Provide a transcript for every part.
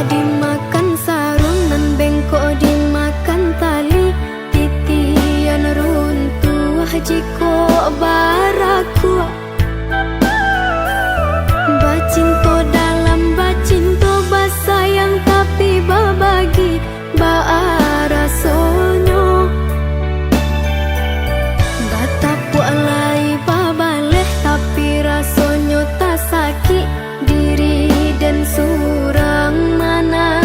dimakan sarung nan bengkok dimakan tali, titian runtuh jiko baraku. Bacinto dalam bacinto basayang tapi babagi baarasonyo. Batapu alai babaleh tapi rasonyo tak sakit diri dan surang mana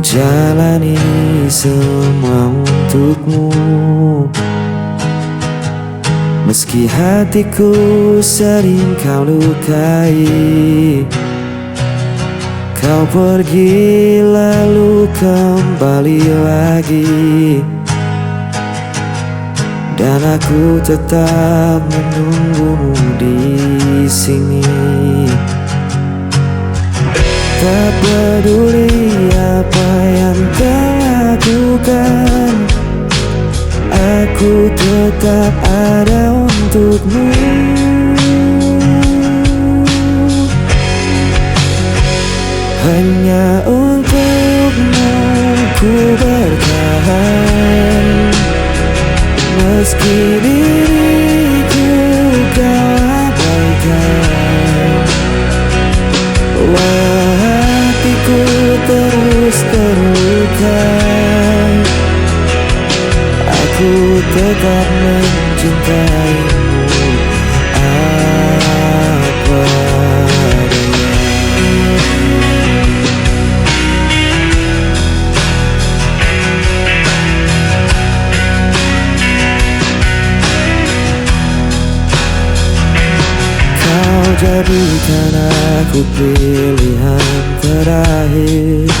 jalani semua untukmu. Meski hatiku sering kau lukai, kau pergi lalu kembali lagi, dan aku tetap menunggumu di sini. Tak peduli apa yang kau lakukan, aku tetap ada untukmu. Hanya untukmu ku bertahan, meski diriku kau abaikan. Walau hatiku terus terluka, aku tetap mencintaimu apa adanya. Kau jadikan aku pilihan terakhir,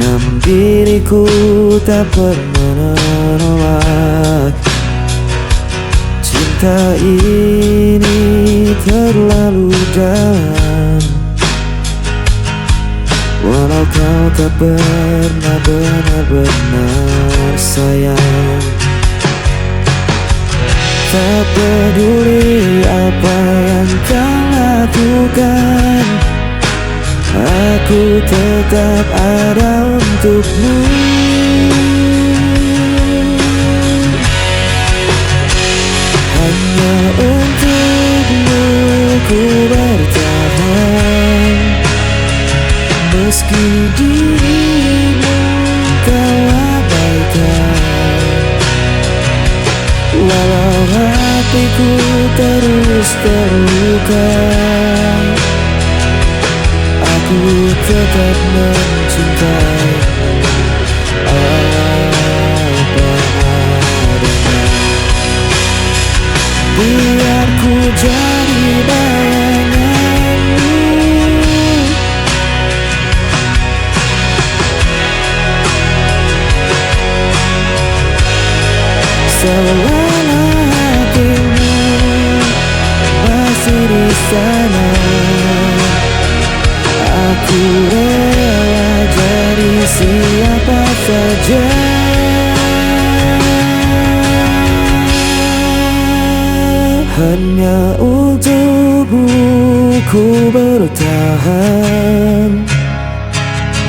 namun diriku tak pernah menolak. Cinta ini terlalu dalam, walau kau tak pernah benar-benar sayang. Tak peduli apa yang kau lakukan, aku tetap ada untukmu. Hanya untukmu ku bertahan, meski dirimu kau abaikan. Walau hatiku terus terluka, aku tetap mencintaimu apa adanya. Biar ku jadi bayanganmu, selama hatimu masih di sana, aku rela jadi siapa saja. Hanya untukmu ku bertahan,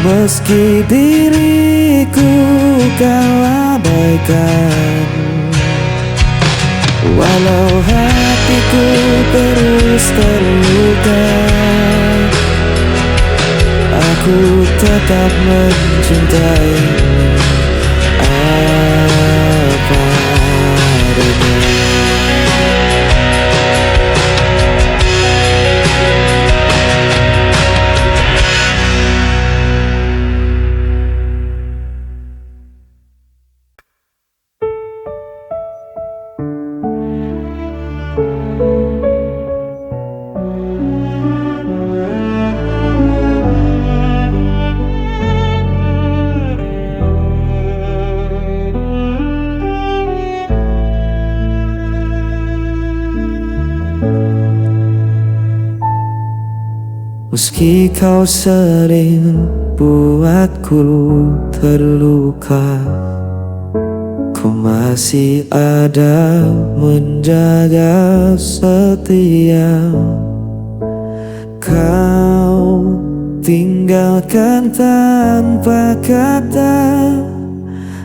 meski diriku kau abaikan. Walau hatiku terus terluka, aku tetap mencintaimu apa adanya. Meski kau sering buatku terluka, ku masih ada menjaga setia. Kau tinggalkan tanpa kata,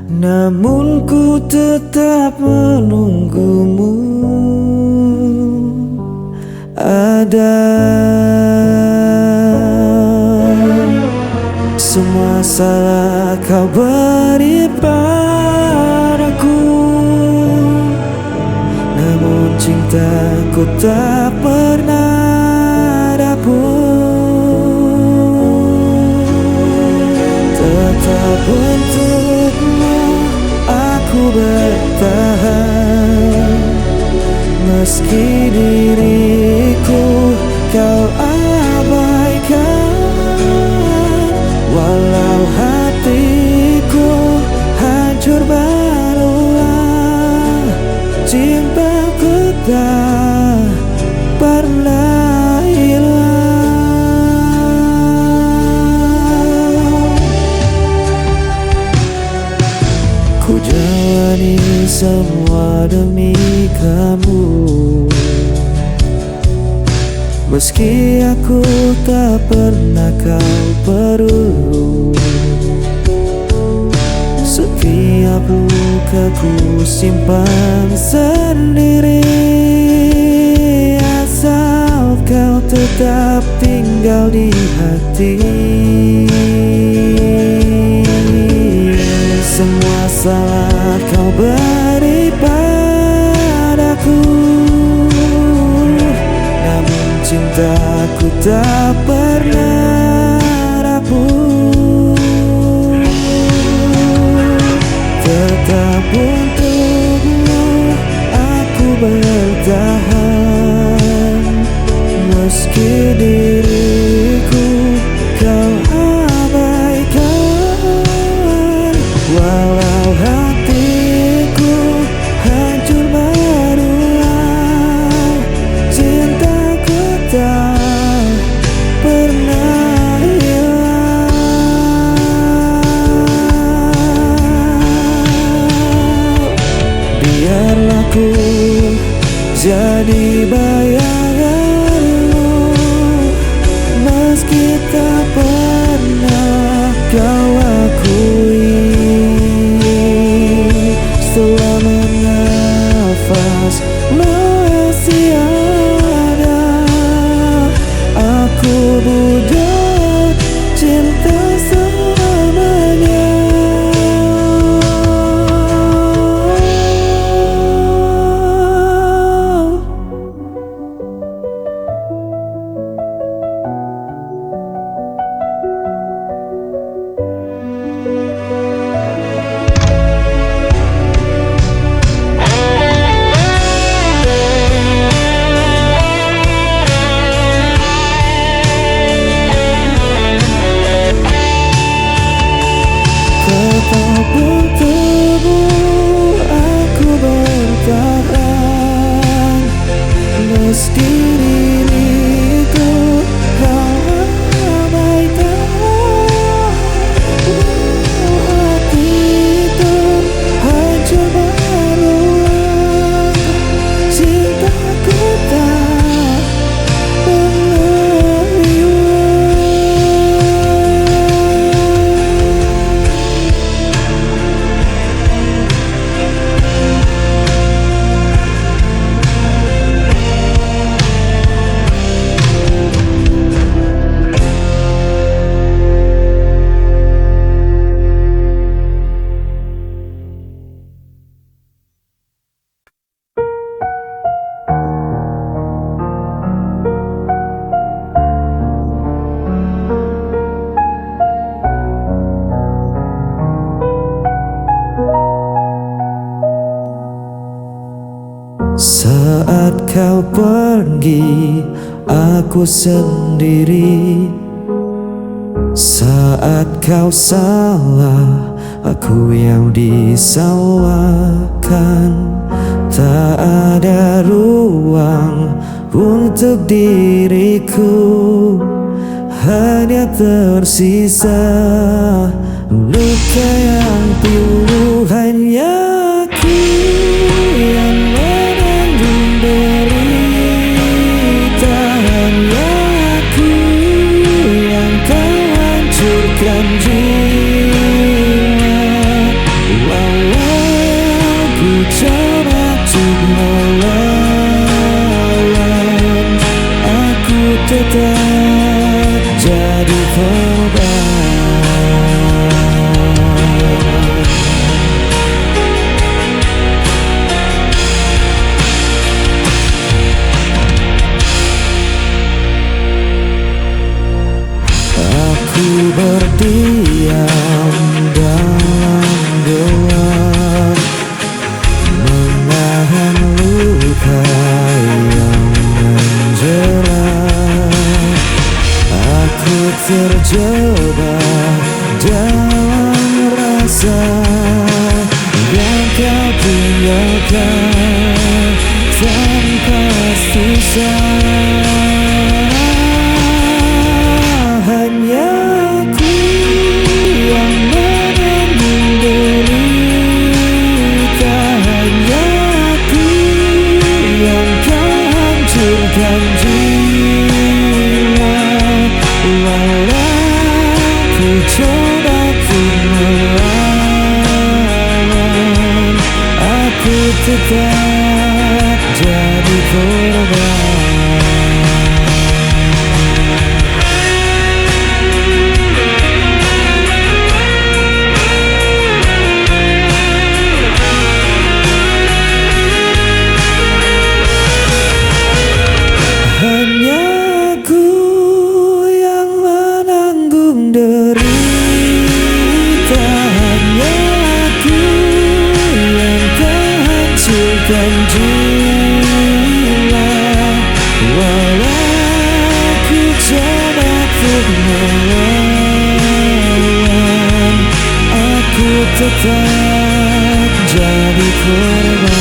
namun ku tetap menunggumu. Ada semua salah kau beri padaku, namun cintaku tak pernah dapur. Untukmu aku bertahan, meski diriku kau abaikan. Walau hatiku hancur berulang, cintaku tak pernah hilang. Ku jalani semua demi kamu, meski aku tak pernah kau perlu. Setiap luka ku simpan sendiri, asal kau tetap tinggal di hati. Semua salah kau beri padaku, namun cintaku tak pernah rapuh. Tetap untukmu aku bertahan, meski diriku kau abaikan. Walau hatiku hancur berulang, cintaku tak pernah hilang. Biarlah ku jadi bayanganmu, meski tak pernah kau akui. Selama nafas masih ada, aku budak cinta selamanya. Tetap untukmu aku bertahan, meski diriku kau abaikan. Hati itu hancur berulang, cintaku tak pernah Saat kau pergi, aku sendiri. Saat kau salah, aku yang disalahkan. Tak ada ruang untuk diriku, hanya tersisa luka yang pilu. Hanya aku yang menanggung derita, hanya aku yang kau hancurkan jiwa. Walau ku coba untuk melawan, aku tetap jadi korban. yang kau tinggalkan tanpa susah. Hanya aku yang menanggung derita, hanya aku yang kau hancurkan jiwa. Walau ku coba untuk melawan, aku tetap jadi korban. Hanya aku yang menanggung derita, hanya aku yang terhancurkan jiwa. Walau ku coba untuk melawan, aku tetap jadi korban.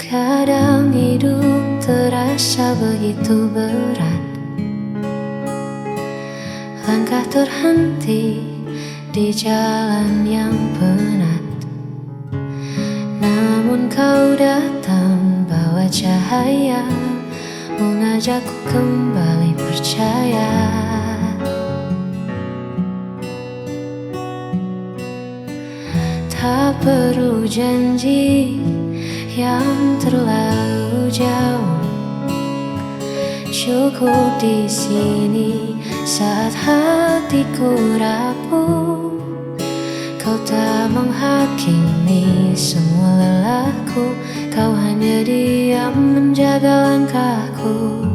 Kadang hidup terasa begitu berat, langkah terhenti di jalan yang penat. Namun kau datang bawa cahaya, mengajakku kembali percaya. Tak perlu janji yang terlalu jauh, cukup di sini saat hatiku rapuh. Kau tak menghakimi semua lelahku, kau hanya diam menjaga langkahku.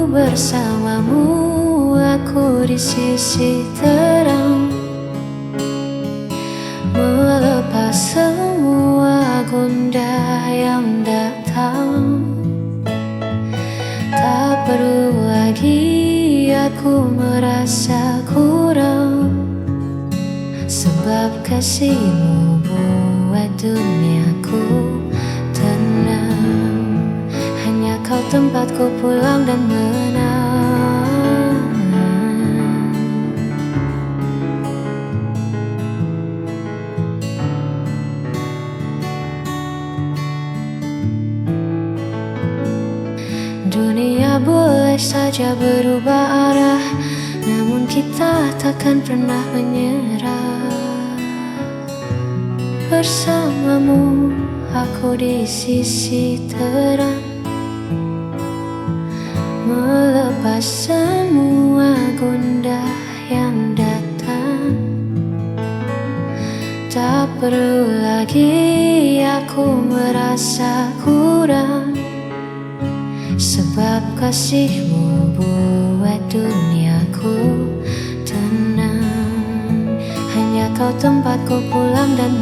Bersamamu aku di sisi terang, melepas semua gundah yang datang. Tak perlu lagi aku merasa kurang, sebab kasihmu buat duniaku tenang. Hanya kau tempatku pulang dan menang. Dunia boleh saja berubah arah, namun kita takkan pernah menyerah. Bersamamu aku di sisi terang, melepas semua gundah yang datang. Tak perlu lagi aku merasa kurang, sebab kasihmu buat duniaku tenang. Hanya kau tempatku pulang dan